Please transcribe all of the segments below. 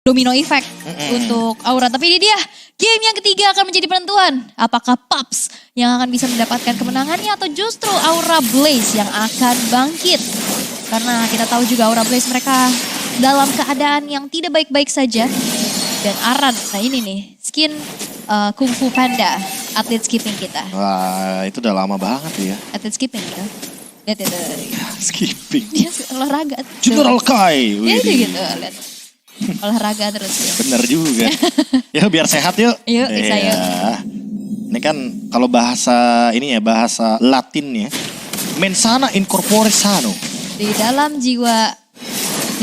domino effect untuk Aura. Tapi ini dia, game yang ketiga akan menjadi penentuan. Apakah Paps yang akan bisa mendapatkan kemenangannya atau justru Aura Blaze yang akan bangkit. Karena kita tahu juga Aura Blaze mereka dalam keadaan yang tidak baik-baik saja. Dan Aran, nah ini nih, skin Kung Fu Panda, atlet skipping kita. Wah, itu udah lama banget ya. Atlet skipping gitu. Lihat itu. Skipping. Dia olahraga. General Kai. Ya itu gitu, lihat. Olahraga terus ya. Bener juga. Ya biar sehat yuk. Yuk, bisa yuk. Ini kan kalau bahasa ini ya, bahasa Latin ya. Mensana incorpore sano. Di dalam jiwa,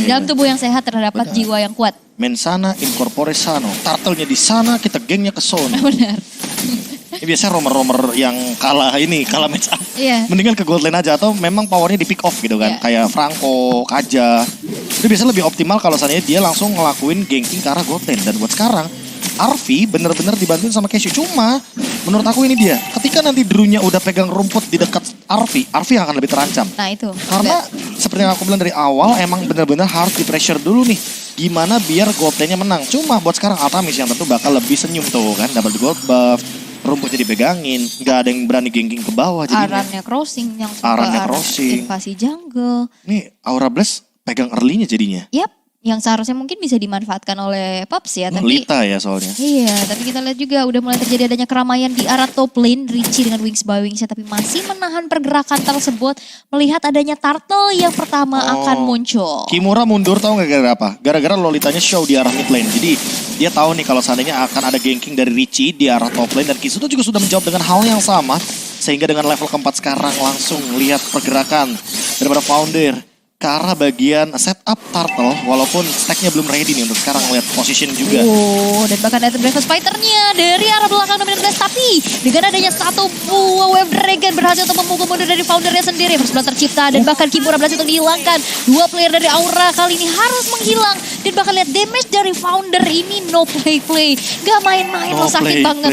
di dalam tubuh yang sehat terdapat jiwa yang kuat. Mensana incorpore sano. Turtle-nya di sana, kita gengnya ke sono. Benar. Ini biasanya romer-romer yang kalah match up. Iya. Mendingan ke gold lane aja atau memang powernya di pick off gitu kan. Iya. Kayak Franco, Kaja. Itu biasanya lebih optimal kalau seandainya dia langsung ngelakuin ganking ke arah gold lane. Dan buat sekarang, Arfi bener-bener dibantuin sama Cashew. Cuma menurut aku ini dia. Ketika nanti Drew-nya udah pegang rumput di dekat Arfi yang akan lebih terancam. Nah itu. Karena seperti yang aku bilang dari awal, emang bener-bener harus di pressure dulu nih. Gimana biar gold lane-nya menang. Cuma buat sekarang Altamis yang tentu bakal lebih senyum tuh kan. Dapat gold buff. Rumputnya dipegangin, nggak ada yang berani gengking ke bawah jadinya. Arannya crossing yang Arannya crossing. invasi jungle. Nih Aura Blast pegang early-nya jadinya. Yap, yang seharusnya mungkin bisa dimanfaatkan oleh Paps ya. Tapi Lita ya soalnya. iya, tapi kita lihat juga udah mulai terjadi adanya keramaian di arah top lane. Richie dengan Wings by Wings tapi masih menahan pergerakan tersebut. Melihat adanya Turtle yang pertama akan muncul. Kimura mundur tahu nggak gara-gara apa? Gara-gara Lolitanya show di arah mid lane. Jadi dia tahu nih kalau seandainya akan ada ganking dari Richie di arah top lane. Dan Kisuto juga sudah menjawab dengan hal yang sama. Sehingga dengan level keempat sekarang langsung lihat pergerakan daripada Founder ke arah bagian setup Turtle. Walaupun stacknya belum ready nih untuk sekarang lihat position juga. Oh, dan bahkan ada Breakfast Fighter-nya dari arah belakang Dominant Blast. Tapi dengan adanya satu buah Wave Dragon berhasil untuk memukul mundur dari Foundernya sendiri. First Blood tercipta dan bahkan Kimura berhasil untuk dihilangkan. Dua player dari Aura kali ini harus menghilang. Dan bahkan lihat damage dari Founder ini no play. Gak main-main loh, sakit banget.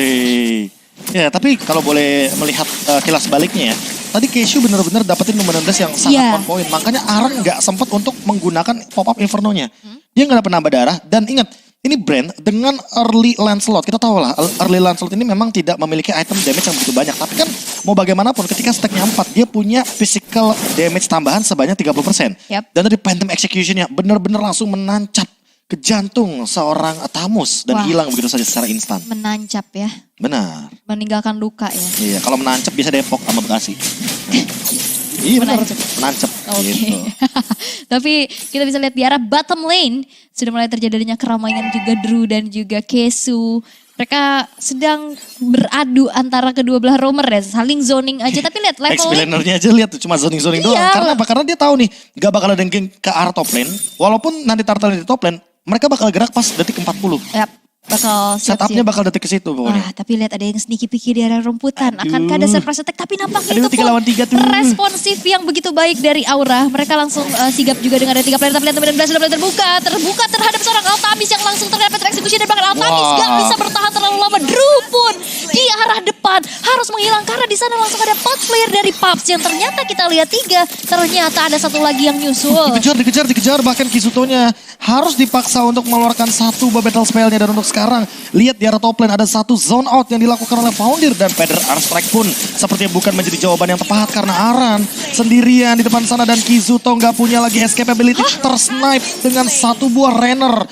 Ya, tapi kalau boleh melihat kilas baliknya ya. Tadi Cashew benar-benar dapetin Dominant Blast yang sangat on point. Makanya Aran nggak sempat untuk menggunakan pop-up Inferno-nya. Dia nggak dapat nambah darah. Dan ingat, ini Brand dengan early Lancelot. Kita tahu lah, early Lancelot ini memang tidak memiliki item damage yang begitu banyak. Tapi kan mau bagaimanapun ketika stacknya 4, dia punya physical damage tambahan sebanyak 30%. Dan tadi Phantom Execution-nya benar-benar langsung menancap ke jantung seorang Tamus. Dan hilang begitu saja secara instan. Menancap ya. Benar. Meninggalkan luka ya. Iya, kalau menancap bisa Depok sama Bekasi. Iya benar, menancap. Oke. Gitu. Tapi kita bisa lihat di arah bottom lane sudah mulai terjadinya keramaian juga Drew dan juga Kesu. Mereka sedang beradu antara kedua belah romer ya, saling zoning aja. Tapi lihat level X-Planernya aja lihat tuh cuma zoning-zoning doang. Karena apa? Karena dia tahu nih gak bakal ada yang ke arah top lane. Walaupun nanti Turtle di top lane, mereka bakal gerak pas detik 40. Yap. Bakal setupnya bakal detik ke situ pokoknya. Wah, tapi lihat ada yang sneaky pikir di area rumputan. Akankah ada surprise attack? Tapi nampaknya itu 3 lawan 3 tuh. responsif yang begitu baik dari Aura. Mereka langsung sigap juga dengan ada 3 player. Tapi lihat Dominant Blast sudah mulai terbuka terhadap seorang Altamis yang langsung terdapat execution. Dan bahkan Altamis gak bisa bertahan terlalu lama. Drew pun di arah depan harus menghilang. Karena di sana langsung ada 4 player dari Paps. Yang ternyata kita lihat 3. Ternyata ada satu lagi yang nyusul. Dikejar. Bahkan Kisutonya harus dipaksa untuk mengeluarkan satu battle spellnya. Dan untuk sekarang lihat di arah top lane ada satu zone out yang dilakukan oleh Founder. Dan Feather Airstrike pun sepertinya bukan menjadi jawaban yang tepat. Karena Aran sendirian di depan sana dan Kisuto nggak punya lagi escape ability. Tersnipe dengan satu buah Renner.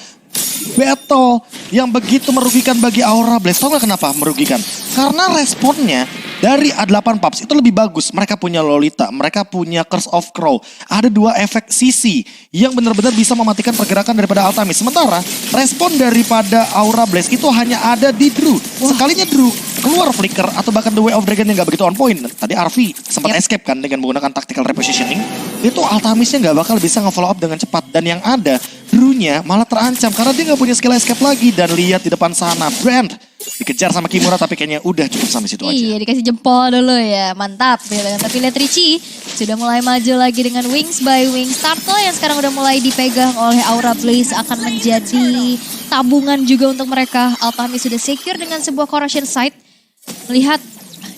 Battle yang begitu merugikan bagi Aura Blaze. Tahu gak kenapa merugikan? Karena responnya dari A8 Paps itu lebih bagus. Mereka punya Lolita, mereka punya Curse of Crow. Ada 2 efek CC yang benar-benar bisa mematikan pergerakan daripada Altamis. Sementara respon daripada Aura Blaze itu hanya ada di Drew. Sekalinya Drew keluar flicker atau bahkan The Way of Dragon yang gak begitu on point. Tadi Arfi sempat escape kan dengan menggunakan tactical repositioning. Itu Altamisnya gak bakal bisa nge-follow up dengan cepat. Dan yang ada Drew-nya malah terancam karena dia gak punya skill escape lagi. Dan lihat di depan sana Brand dikejar sama Kimura tapi kayaknya udah cukup sampai situ aja. Iya, dikasih jempol dulu ya, mantap. Tapi lihat Richie sudah mulai maju lagi dengan Wings by Wings. Turtle yang sekarang udah mulai dipegang oleh Aura Blaze akan menjadi tabungan juga untuk mereka. Altamis sudah secure dengan sebuah corruption site. Melihat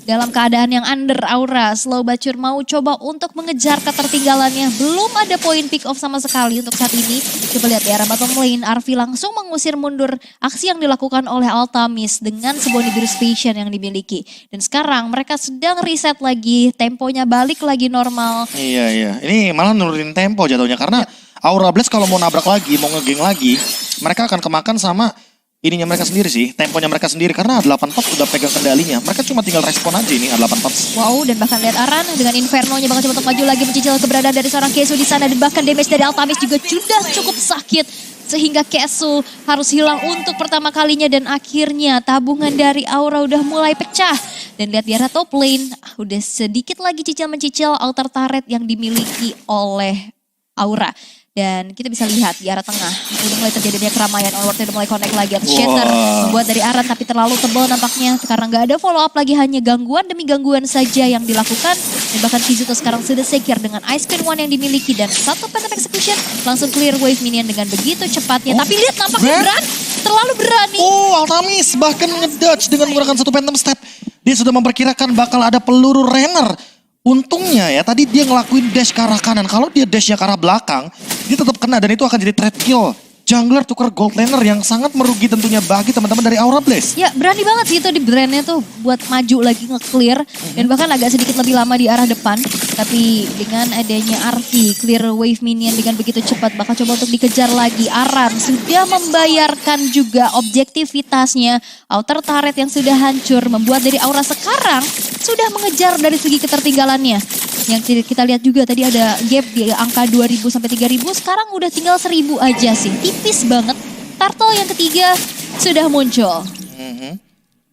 dalam keadaan yang under Aura. Slow but sure mau coba untuk mengejar ketertinggalannya. Belum ada poin pick off sama sekali untuk saat ini. Coba lihat di arah bottom lane, Arfi langsung mengusir mundur aksi yang dilakukan oleh Altamis dengan sebuah Nibiru's Passion yang dimiliki. Dan sekarang mereka sedang reset lagi, temponya balik lagi normal. Iya. Ini malah nurunin tempo jatuhnya karena Aura Blast kalau mau nabrak lagi, mau ngegeng lagi, mereka akan kemakan sama ininya mereka sendiri sih, temponya mereka sendiri karena 8 Pops udah pegang kendalinya. Mereka cuma tinggal respon aja ini 8 Pops. Wow, dan bahkan lihat Aran dengan Inferno-nya bakal coba untuk maju lagi mencicil keberadaan dari seorang Kesu di sana dan bahkan damage dari Altamis juga sudah cukup sakit sehingga Kesu harus hilang untuk pertama kalinya dan akhirnya tabungan dari Aura udah mulai pecah. Dan lihat di arah top lane, udah sedikit lagi cicil-mencicil outer turret yang dimiliki oleh Aura. Dan kita bisa lihat di arah tengah, udah mulai terjadinya keramaian, Onward udah mulai connect lagi. Shatter membuat dari Aran tapi terlalu tebal nampaknya. Karena nggak ada follow up lagi, hanya gangguan demi gangguan saja yang dilakukan. Dan bahkan Kizuto sekarang sudah secure dengan Ice Queen One yang dimiliki. Dan satu Phantom Execution langsung clear wave minion dengan begitu cepatnya. Tapi lihat nampaknya terlalu berani. Altamis bahkan ngedodge dengan menggunakan satu Phantom Step. Dia sudah memperkirakan bakal ada peluru Renner. Untungnya ya tadi dia ngelakuin dash ke arah kanan. Kalau dia dashnya ke arah belakang, dia tetap kena dan itu akan jadi trade kill. Jungler tukar gold laner yang sangat merugi tentunya bagi teman-teman dari Aura Blaze. Ya berani banget sih itu di brandnya tuh buat maju lagi nge-clear. Dan bahkan agak sedikit lebih lama di arah depan. Tapi dengan adanya Arfi, clear wave minion dengan begitu cepat. Bakal coba untuk dikejar lagi. Aran sudah membayarkan juga objektivitasnya. Outer turret yang sudah hancur membuat dari Aura sekarang sudah mengejar dari segi ketertinggalannya. Yang kita lihat juga tadi ada gap di angka 2000 sampai 3000, sekarang udah tinggal 1000 aja sih. Tipis banget. Turtle yang ketiga sudah muncul.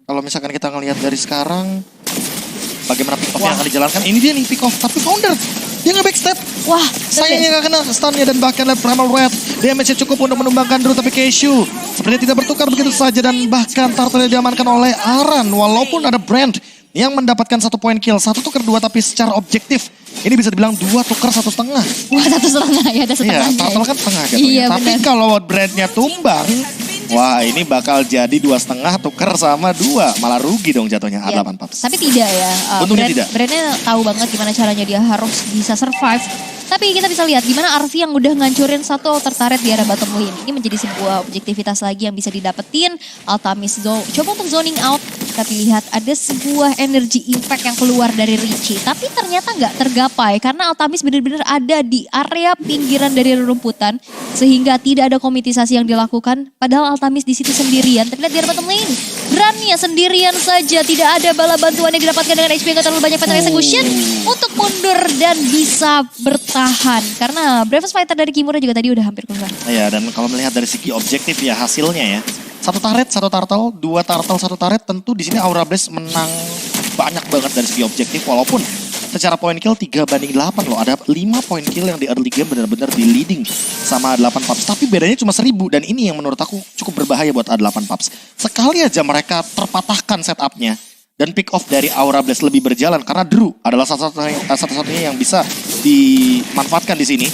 Kalau misalkan kita ngelihat dari sekarang, bagaimana pick off yang akan dijalankan, ini dia nih pick off. Tapi Founder, dia nge-backstep. Wah, sayangnya gak kena stunnya dan bahkan lihat Primal Red. Damage-nya cukup untuk menumbangkan Drew, tapi Keishu sepertinya tidak bertukar begitu saja. Dan bahkan Turtle diamankan oleh Aran, walaupun ada Brand yang mendapatkan 1 poin kill. 1 tukar 2 tapi secara objektif ini bisa dibilang 2 tukar 1,5. Wah 1,5 ya, ada setengahnya. Iya, Turtle kan setengah gitu iya, ya. Tapi kalau Brandnya tumbang, wah ini bakal jadi 2,5 tukar sama 2. Malah rugi dong jatuhnya, iya. 8 Pops. Tapi tidak ya. Untungnya tidak. Brandnya tahu banget gimana caranya dia harus bisa survive. Tapi kita bisa lihat gimana Arfi yang udah ngancurin satu outer turret di arah bottom lane. Ini menjadi sebuah objektivitas lagi yang bisa didapetin. Altamis coba untuk zoning out. Tapi lihat ada sebuah energy impact yang keluar dari Richie. Tapi ternyata nggak tergapai karena Altamis benar-benar ada di area pinggiran dari rerumputan. Sehingga tidak ada komitisasi yang dilakukan. Padahal Altamis di situ sendirian. Tapi lihat di arah bottom lane. Berani sendirian saja. Tidak ada bala bantuan yang didapatkan dengan HP yang terlalu banyak Phantom Execution. Untuk mundur dan bisa bertahan. Karena Bravest Fighter dari Kimura juga tadi udah hampir keluar. Iya, dan kalau melihat dari segi objektif ya hasilnya ya. 1 turret, 1 turtle, 2 turtle, 1 turret. Tentu di sini Aura Blaze menang banyak banget dari segi objektif. Walaupun secara poin kill 3-8 loh. Ada 5 poin kill yang di early game benar-benar di leading sama 8 Pops. Tapi bedanya cuma 1000 dan ini yang menurut aku cukup berbahaya buat A8 Pops. Sekali aja mereka terpatahkan setupnya. Dan pick off dari Aura Blaze lebih berjalan karena Drew adalah satu-satunya yang bisa dimanfaatkan di sini.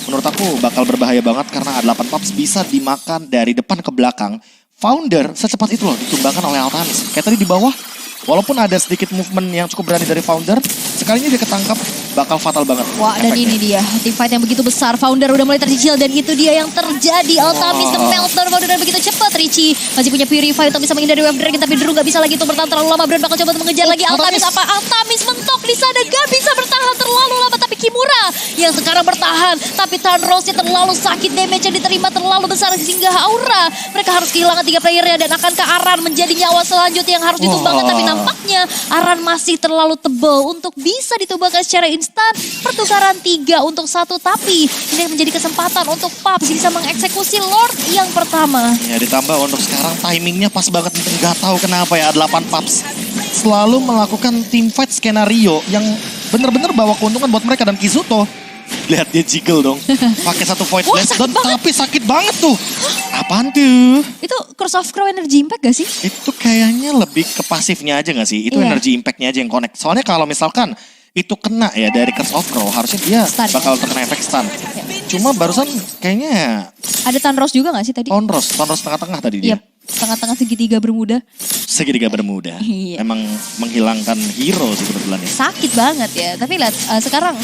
Menurut aku bakal berbahaya banget karena A8 Pops bisa dimakan dari depan ke belakang. Founder secepat itu loh ditumbangkan oleh Altamis. Kayak tadi di bawah, walaupun ada sedikit movement yang cukup berani dari Founder, sekalinya dia ketangkap bakal fatal banget. Wah dan ini dia, teamfight yang begitu besar. Founder udah mulai tercicil dan itu dia yang terjadi. Altamis nge-melter Founder dan begitu cepat. Richie masih punya Purify untuk bisa menghindari Wave Dragon. Tapi Drew gak bisa lagi untuk bertahan terlalu lama. Brand bakal coba untuk mengejar lagi Altamis. Apa Altamis mentok di sana, gak bisa bertahan terlalu lama. Tapi Kimura yang sekarang bertahan. Tapi Tanrosnya terlalu sakit, damage yang diterima terlalu besar. Sehingga Aura, mereka harus kehilangan 3 playernya. Dan akankah Aran menjadi nyawa selanjutnya yang harus ditumbangkan. Tapi nampaknya Aran masih terlalu tebal untuk bisa ditumbangkan secara instan. Pertukaran 3 untuk 1. Tapi ini menjadi kesempatan untuk Paps bisa mengeksekusi Lord yang pertama. Ya ditambah untuk sekarang timingnya pas banget. Nggak tahu kenapa ya 8 Paps selalu melakukan teamfight skenario yang bener-bener bawa keuntungan buat mereka. Dan Kizuto, lihat dia jiggle dong. Pakai 1 Void Blast dan tapi sakit banget tuh. Apaan tuh? Itu Curse of Crow energy impact gak sih? Itu kayaknya lebih ke pasifnya aja gak sih? Itu energy impactnya aja yang connect. Soalnya kalau misalkan itu kena ya dari Curse of Crow, harusnya dia stun, bakal terkena efek stun. Ya. Cuma barusan kayaknya... Ada Tanros juga gak sih tadi? Tanros tengah-tengah tadi dia. Yep. Tengah-tengah segitiga bermuda. segitiga bermuda. Iya. Emang menghilangkan hero sih kebetulan ya. Sakit banget ya. Tapi lihat sekarang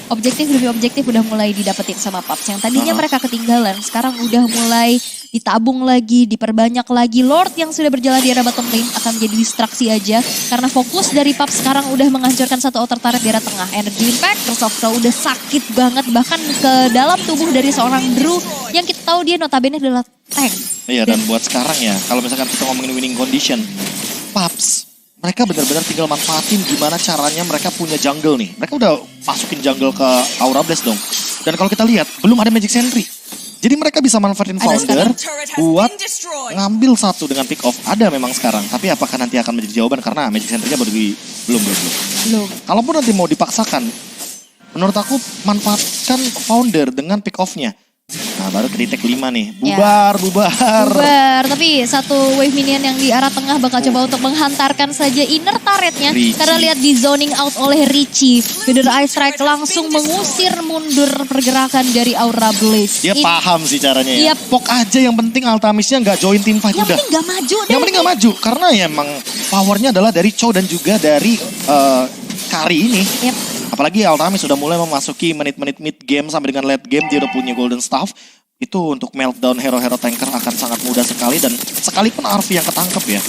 objektif demi objektif udah mulai didapetin sama Paps. Yang tadinya mereka ketinggalan, sekarang udah mulai ditabung lagi, diperbanyak lagi. Lord yang sudah berjalan di area bottom lane akan menjadi distraksi aja. Karena fokus dari Paps sekarang udah menghancurkan satu outer turret di area tengah. Energy impact, Curse of Claw udah sakit banget. Bahkan ke dalam tubuh dari seorang Drew yang kita tahu dia notabene adalah tank. Iya, dan buat sekarang ya, kalau misalkan kita ngomongin winning condition, Paps, mereka benar-benar tinggal manfaatin gimana caranya mereka punya jungle nih. Mereka udah masukin jungle ke Aura Blast dong. Dan kalau kita lihat, belum ada Magic Sentry. Jadi mereka bisa manfaatin Founder buat ngambil satu dengan pick off. Ada memang sekarang, tapi apakah nanti akan menjadi jawaban karena Magic Sentry-nya belum. Kalaupun nanti mau dipaksakan, menurut aku manfaatkan Founder dengan pick off-nya. Nah, baru ke detect 5 nih. Bubar. Tapi satu wave minion yang di arah tengah bakal coba untuk menghantarkan saja inner turretnya. Karena lihat di zoning out oleh Richie. Feather Eye Strike langsung mengusir mundur pergerakan dari Aura Blaze. Dia paham sih caranya ya. Pok aja yang penting Altamisnya nggak join team fight udah. Yang penting nggak maju deh. Yang penting nggak maju. Karena ya emang powernya adalah dari Chow dan juga dari Kari ini. Apalagi Altamis sudah mulai memasuki menit-menit mid game sampai dengan late game. Dia udah punya Golden Staff. Itu untuk meltdown hero-hero tanker akan sangat mudah sekali. Dan sekalipun Arvi yang ketangkep ya.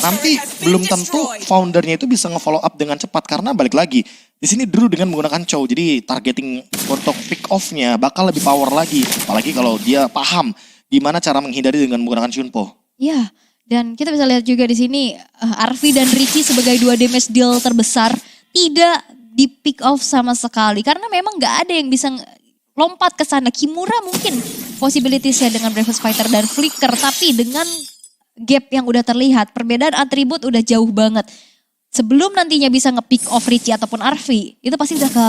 Nanti belum tentu foundernya itu bisa nge-follow up dengan cepat. Karena balik lagi. Di sini Drew dengan menggunakan Chow. Jadi targeting untuk pick off-nya bakal lebih power lagi. Apalagi kalau dia paham gimana cara menghindari dengan menggunakan Shunpo. Iya. Dan kita bisa lihat juga di sini Arvi dan Richie sebagai dua damage deal terbesar tidak di pick off sama sekali karena memang nggak ada yang bisa lompat ke sana. Kimura mungkin possibilities-nya dengan Bravest Fighter dan Flicker, tapi dengan gap yang udah terlihat, perbedaan atribut udah jauh banget. Sebelum nantinya bisa nge-pick off Richie ataupun Arvi, itu pasti udah ke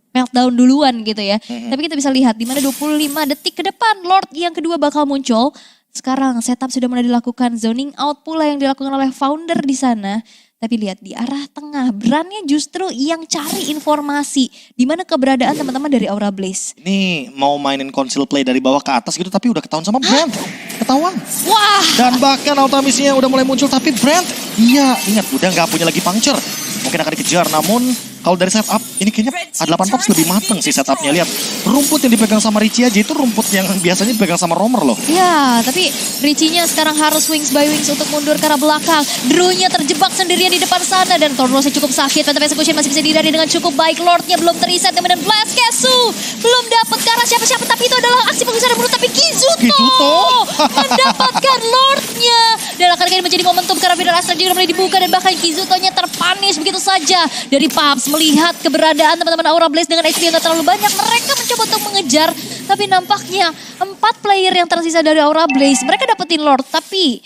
meltdown duluan gitu ya. Tapi kita bisa lihat di mana 25 detik ke depan Lord yang kedua bakal muncul. Sekarang setup sudah mulai dilakukan, zoning out pula yang dilakukan oleh founder di sana. Tapi lihat di arah tengah, Brandnya justru yang cari informasi di mana keberadaan teman-teman dari Aura Blaze. Ini mau mainin conceal play dari bawah ke atas gitu tapi udah ketahuan sama Brand. Ketahuan. Wah. Dan bahkan Altamisnya udah mulai muncul tapi Brand, iya ingat udah nggak punya lagi puncture. Mungkin akan dikejar namun kalau dari setup ini kayaknya A8 Fox lebih mateng sih setupnya. Lihat rumput yang dipegang sama Richie aja itu rumput yang biasanya dipegang sama Romer loh. Ya tapi Richie-nya sekarang harus wings by wings untuk mundur ke arah belakang. Drew-nya terjebak sendirian di depan sana dan Tornosnya cukup sakit. Phantom Execution masih bisa dihindari dengan cukup baik. Lord-nya belum teriset dan Blast Kesu belum dapat ke arah siapa-siapa. Tapi itu adalah aksi pengusaha mulut tapi Kizuto mendapatkan Lord-nya. Dan akan menjadi momentum karena Feather Eye Strike juga mulai dibuka dan bahkan Kizuto-nya terpanis begitu saja dari Paps. Melihat keberadaan teman-teman Aura Blaze dengan HP yang gak terlalu banyak, mereka mencoba untuk mengejar. Tapi nampaknya 4 player yang tersisa dari Aura Blaze, mereka dapetin Lord tapi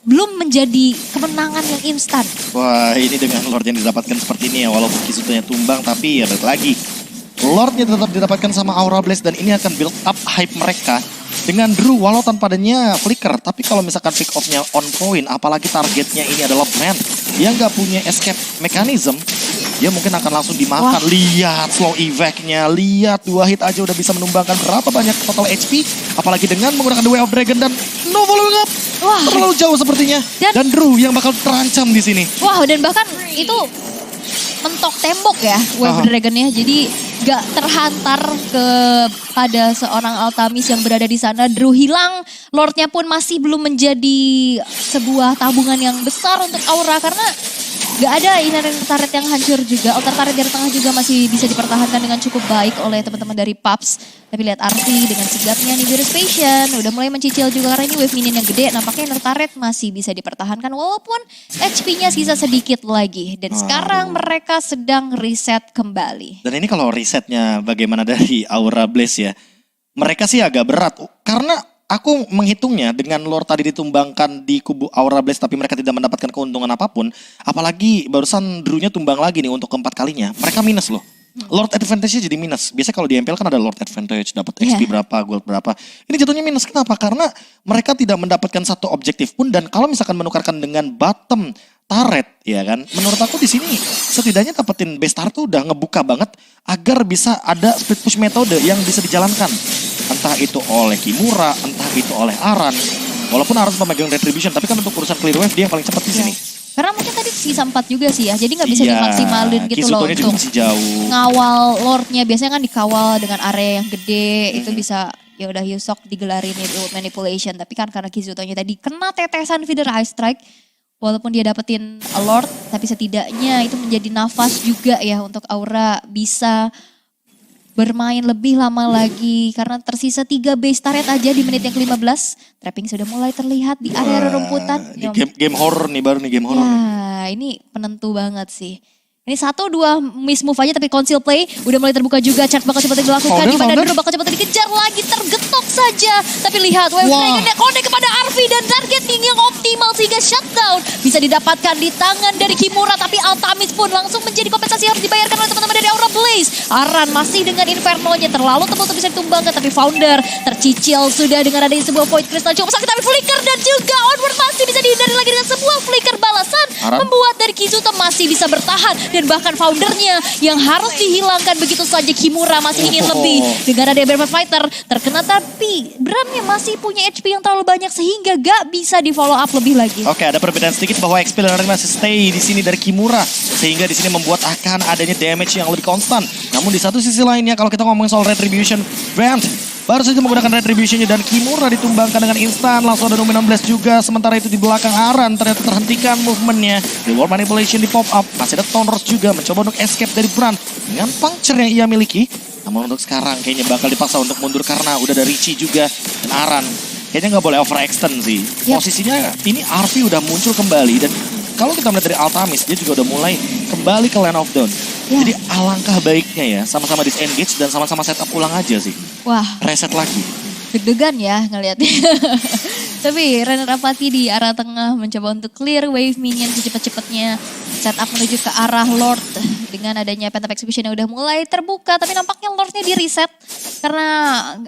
belum menjadi kemenangan yang instan. Wah ini dengan Lord yang didapatkan seperti ini ya, walaupun Kizuto-nya tumbang tapi ya balik lagi. Lordnya tetap didapatkan sama Aura Blaze dan ini akan build up hype mereka. Dengan Drew walau tanpa adanya Flicker, tapi kalau misalkan pick off-nya on point, apalagi targetnya ini adalah Brand yang gak punya escape mechanism, dia mungkin akan langsung dimakan. Wah. Lihat slow evac-nya, lihat 2 hit aja udah bisa menumbangkan berapa banyak total HP, apalagi dengan menggunakan The Way of Dragon dan no following up. Wah, terlalu jauh sepertinya. Dan Drew yang bakal terancam di sini. Wah, dan bahkan itu mentok tembok ya Wave Dragon-nya. Jadi gak terhantar kepada seorang Altamis yang berada di sana. Drew hilang, Lord-nya pun masih belum menjadi sebuah tabungan yang besar untuk Aura karena gak ada inner turret yang hancur juga. Outer turret dari tengah juga masih bisa dipertahankan dengan cukup baik oleh teman-teman dari Paps. Tapi lihat Arvi dengan sigapnya nih Beerus Passion udah mulai mencicil juga karena ini wave minion yang gede. Nampaknya inner turret masih bisa dipertahankan walaupun HP-nya sisa sedikit lagi. Dan sekarang mereka sedang reset kembali. Dan ini kalau resetnya bagaimana dari Aura Blaze ya. Mereka sih agak berat karena aku menghitungnya dengan Lord tadi ditumbangkan di kubu Aura Blaze tapi mereka tidak mendapatkan keuntungan apapun. Apalagi barusan Drew-nya tumbang lagi nih untuk keempat kalinya. Mereka minus loh. Lord Advantage-nya jadi minus. Biasanya kalau di MPL kan ada Lord Advantage, dapat XP berapa, gold berapa. Ini jatuhnya minus. Kenapa? Karena mereka tidak mendapatkan satu objektif pun dan kalau misalkan menukarkan dengan bottom turret ya kan. Menurut aku di sini setidaknya dapetin base turret tuh udah ngebuka banget agar bisa ada split push metode yang bisa dijalankan. Entah itu oleh Kimura, entah itu oleh Aran. Walaupun harus memegang Retribution, tapi kan untuk urusan clear wave dia yang paling cepat di sini. Karena mungkin tadi sisa 4 juga sih ya, jadi nggak bisa Iya, dimaksimalin gitu loh Kisutonya juga untuk masih jauh. ngawal Lordnya. Biasanya kan dikawal dengan area yang gede, itu bisa ya udah Yusok digelarin itu manipulation. Tapi kan karena Kizutonya tadi kena tetesan feeder Ice Strike, walaupun dia dapetin a Lord, tapi setidaknya itu menjadi nafas juga ya untuk Aura bisa bermain lebih lama lagi. Karena tersisa 3 base turret aja di menit yang ke-15. Trapping sudah mulai terlihat di area rerumputan. Ini game horror nih, baru nih game horror. Ya, ini penentu banget sih. Ini 1-2 miss move aja tapi conceal play udah mulai terbuka juga. Charge bakal cepat dilakukan. Di mana dulu bakal cepat dikejar lagi. Tergetok saja. Tapi lihat Wave Dragon-nya connect kepada Arfi dan targeting yang optimal sehingga shutdown bisa didapatkan di tangan dari Kimura. Tapi Altamis pun langsung menjadi kompensasi harus dibayarkan oleh teman-teman dari Aura Blaze. Aran masih dengan Inferno-nya terlalu tebal untuk bisa ditumbangkan. Tapi Founder tercicil sudah dengan adanya sebuah Void Crystal cukup sakit. Tapi Flicker dan juga Onward masih bisa dihindari lagi dengan sebuah Flicker balasan. Membuat dari Kizuto masih bisa bertahan. Dan bahkan foundernya yang harus dihilangkan begitu saja. Kimura masih ingin lebih. Dengan ada Berman Fighter terkena tapi Brandnya masih punya HP yang terlalu banyak sehingga gak bisa di follow up lebih lagi. Oke, ada perbedaan sedikit bahwa XP Leonard masih stay di sini dari Kimura. Sehingga di sini membuat akan adanya damage yang lebih konstan. Namun di satu sisi lainnya kalau kita ngomongin soal Retribution, Brand baru saja menggunakan Retribution-nya dan Kimura ditumbangkan dengan instan. Langsung ada Dominant Blast juga. Sementara itu di belakang Aran ternyata terhentikan movementnya. Di War Manipulation di pop up. Masih ada Thunderous juga mencoba untuk escape dari Brand. Dengan puncture yang ia miliki. Namun untuk sekarang kayaknya bakal dipaksa untuk mundur karena udah ada Richie juga. Dan Aran kayaknya nggak boleh overextend sih. Posisinya ini Arfi udah muncul kembali. Dan kalau kita melihat dari Altamis, dia juga udah mulai kembali ke Land of Dawn. Jadi alangkah baiknya ya, sama-sama disengage dan sama-sama setup ulang aja sih. Wah. Reset lagi. Deg-degan ya ngelihatnya. Tapi Renner Apathy di arah tengah mencoba untuk clear wave minion secepat-cepatnya. Setup menuju ke arah Lord. Dengan adanya Phantom Execution yang udah mulai terbuka. Tapi nampaknya Lordnya di reset. Karena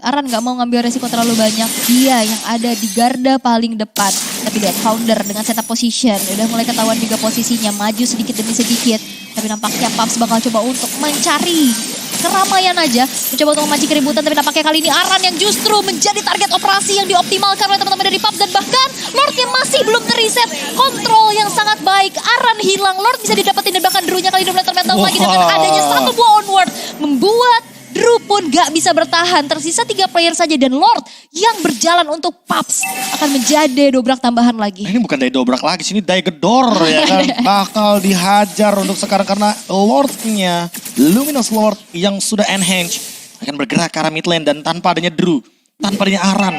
Aran gak mau ngambil resiko terlalu banyak. Dia yang ada di garda paling depan. Tapi lihat Founder dengan setup position. Udah mulai ketahuan juga posisinya. Maju sedikit demi sedikit. Tapi nampaknya Paps bakal coba untuk mencari keramaian aja. Mencoba untuk memancing keributan. Tapi nampaknya kali ini Aran yang justru menjadi target operasi yang dioptimalkan oleh teman-teman dari Paps. Dan bahkan Lordnya masih belum terreset. Kontrol yang sangat baik. Aran hilang. Lord bisa didapetin. Dan bahkan Drew-nya kali ini mulai termental lagi. Dengan adanya satu buah onward. Membuat Drew pun gak bisa bertahan. Tersisa 3 player saja. Dan Lord yang berjalan untuk Paps akan menjadi dobrak tambahan lagi. Ini bukan daya dobrak lagi, sini daya gedor ya kan. Bakal dihajar untuk sekarang karena Lordnya, Luminous Lord yang sudah enhance akan bergerak ke arah mid lane dan tanpa adanya Drew, tanpa adanya Aran.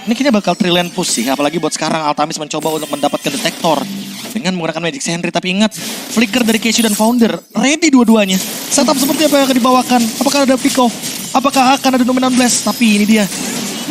Ini kayaknya bakal 3 lane push sih, apalagi buat sekarang Altamis mencoba untuk mendapatkan detektor dengan menggunakan Magic Sentry. Tapi ingat, flicker dari Cashew dan Founder, ready dua-duanya. Setup seperti apa yang akan dibawakan? Apakah ada pick off? Apakah akan ada Dominant Blast? Tapi ini dia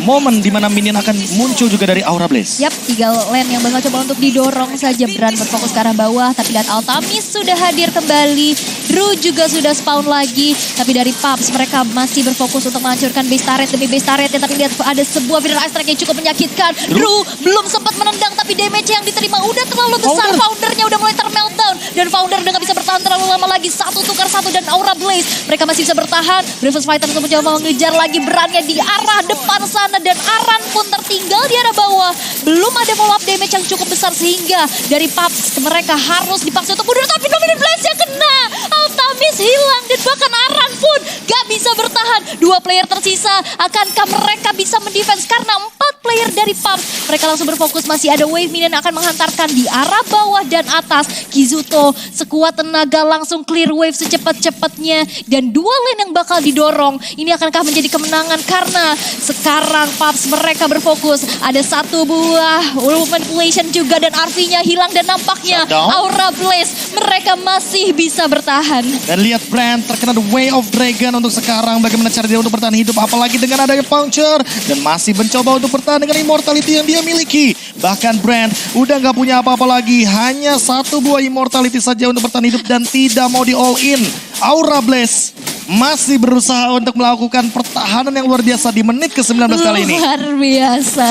momen dimana minion akan muncul juga dari Aura Blaze. Yap, 3 lane yang bakal coba untuk didorong saja. Brand berfokus ke arah bawah. Tapi lihat Altamis sudah hadir kembali. Drew juga sudah spawn lagi. Tapi dari Paps mereka masih berfokus untuk menghancurkan base turret demi base turretnya. Tapi lihat ada sebuah feeder ice strike yang cukup menyakitkan. Drew belum sempat menendang tapi damage yang diterima udah terlalu besar. Foundernya udah mulai termeltdown. Dan Founder udah gak bisa bertahan terlalu lama lagi. 1 tukar 1 dan Aura Blaze. Mereka masih bisa bertahan. Bravest Fighter untuk mencoba mengejar lagi Brandnya di arah depan sana. Dan Aran pun tertinggal di arah bawah. Belum ada follow up damage yang cukup besar sehingga dari Paps mereka harus dipaksa untuk mundur. Tapi Dominant Blast yang kena. Altamis hilang dan bahkan Aran pun gak bisa bertahan. 2 player tersisa. Akankah mereka bisa mendefense karena 4 player dari Paps. Mereka langsung berfokus masih ada wave minion akan menghantarkan di arah bawah dan atas. Kizuto sekuat tenaga langsung clear wave secepat-cepatnya. Dan 2 lane yang bakal didorong. Ini akankah menjadi kemenangan karena sekarang Paps mereka berfokus. Ada 1 buah manipulation juga dan RV-nya hilang dan nampaknya Aura Blaze mereka masih bisa bertahan. Dan lihat Brand terkena The Way of Dragon untuk sekarang. Bagaimana cara dia untuk bertahan hidup apalagi dengan adanya puncture. Dan masih mencoba untuk bertahan dengan immortality yang dia miliki. Bahkan Brand udah gak punya apa-apa lagi. Hanya 1 buah immortality saja untuk bertahan hidup dan tidak mau di all in. Aura Blaze masih berusaha untuk melakukan pertahanan yang luar biasa di menit ke-19 kali ini. Luar biasa.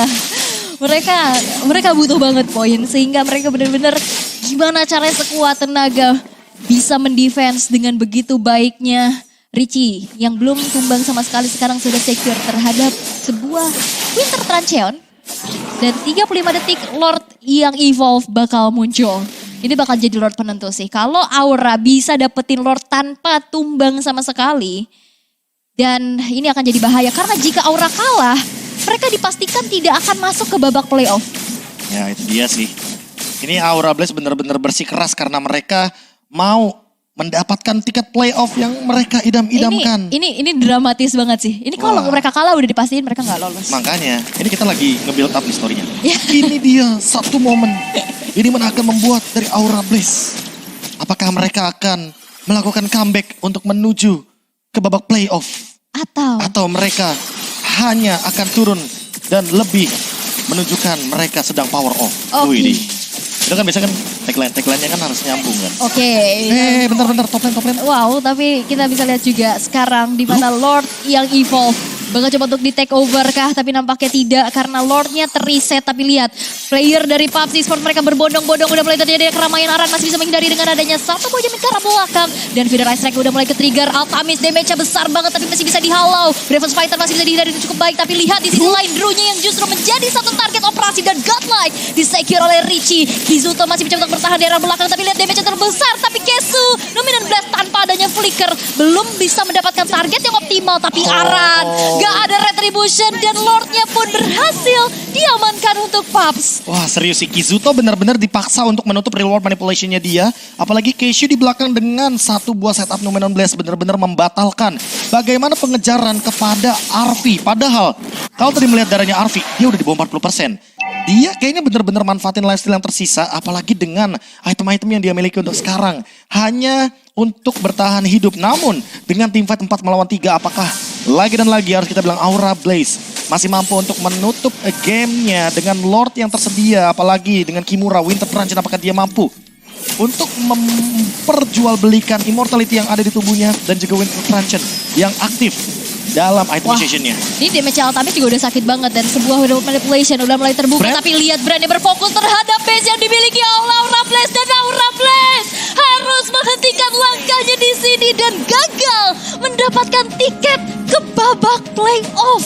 Mereka butuh banget poin sehingga mereka benar-benar gimana caranya sekuat tenaga bisa mendefense dengan begitu baiknya. Richie yang belum tumbang sama sekali sekarang sudah secure terhadap sebuah Winter Trancheon. Dan 35 detik Lord yang evolve bakal muncul. Ini bakal jadi Lord penentu sih. Kalau Aura bisa dapetin Lord tanpa tumbang sama sekali. Dan ini akan jadi bahaya. Karena jika Aura kalah, mereka dipastikan tidak akan masuk ke babak playoff. Ya itu dia sih. Ini Aura Blaze benar-benar bersikeras karena mereka mau mendapatkan tiket playoff yang mereka idam-idamkan. Ini dramatis banget sih. Ini kalau mereka kalah udah dipastiin mereka nggak lolos. Makanya, ini kita lagi nge-build up nih story-nya. Ya. Ini dia satu momen. Ini mana akan membuat dari Aura Blaze. Apakah mereka akan melakukan comeback untuk menuju ke babak playoff? Atau mereka hanya akan turun dan lebih menunjukkan mereka sedang power off. Oke. Itu kan biasanya kan tagline-nya kan harus nyambung kan. Oke. Bentar, top lane. Wow, tapi kita bisa lihat juga sekarang di mana Lord yang evolve. Bakal coba untuk di take over kah? Tapi nampaknya tidak karena Lordnya terreset. Tapi lihat, player dari PUBG Esports mereka berbondong-bondong. Udah mulai terjadi keramaian. Aran masih bisa menghindari dengan adanya satu buah jamin ke arah belakang. Dan Feeder Ice Strike udah mulai ke-trigger. Altamis damage-nya besar banget tapi masih bisa dihalau. Graves Fighter masih bisa dihindari cukup baik. Tapi lihat di sisi lain, Drew-nya yang justru menjadi satu target operasi. Dan Godlike disecure oleh Richie. Kizuto masih mencoba untuk bertahan di arah belakang. Tapi lihat damage-nya terbesar. Tapi Kesu, Dominant Blast tanpa adanya flicker. Belum bisa mendapatkan target yang optimal. Tapi Aran gak ada retribution dan Lordnya pun berhasil diamankan untuk PUBG. Wah serius sih, Kizuto benar-benar dipaksa untuk menutup reward manipulationnya dia. Apalagi Keishu di belakang dengan satu buah setup Numenon Blast benar-benar membatalkan bagaimana pengejaran kepada Arfi. Padahal kalau tadi melihat darahnya Arfi, dia udah di bawah 40%. Dia kayaknya benar-benar manfaatin lifesteal yang tersisa, apalagi dengan item-item yang dia miliki untuk sekarang. Hanya untuk bertahan hidup. Namun dengan teamfight 4 melawan 3, apakah lagi dan lagi harus kita bilang Aura Blaze masih mampu untuk menutup gamenya dengan Lord yang tersedia. Apalagi dengan Kimura, Winter Truncheon, apakah dia mampu untuk memperjualbelikan immortality yang ada di tubuhnya dan juga Winter Truncheon yang aktif dalam itemization-nya. Ini damage Altamis juga udah sakit banget dan sebuah manipulation udah mulai terbuka. Brand? Tapi lihat Brandnya berfokus terhadap base yang dimiliki oleh Aura Blaze. Dan Aura Blaze harus menghentikan langkahnya di sini dan gagal mendapatkan tiket ke babak playoff.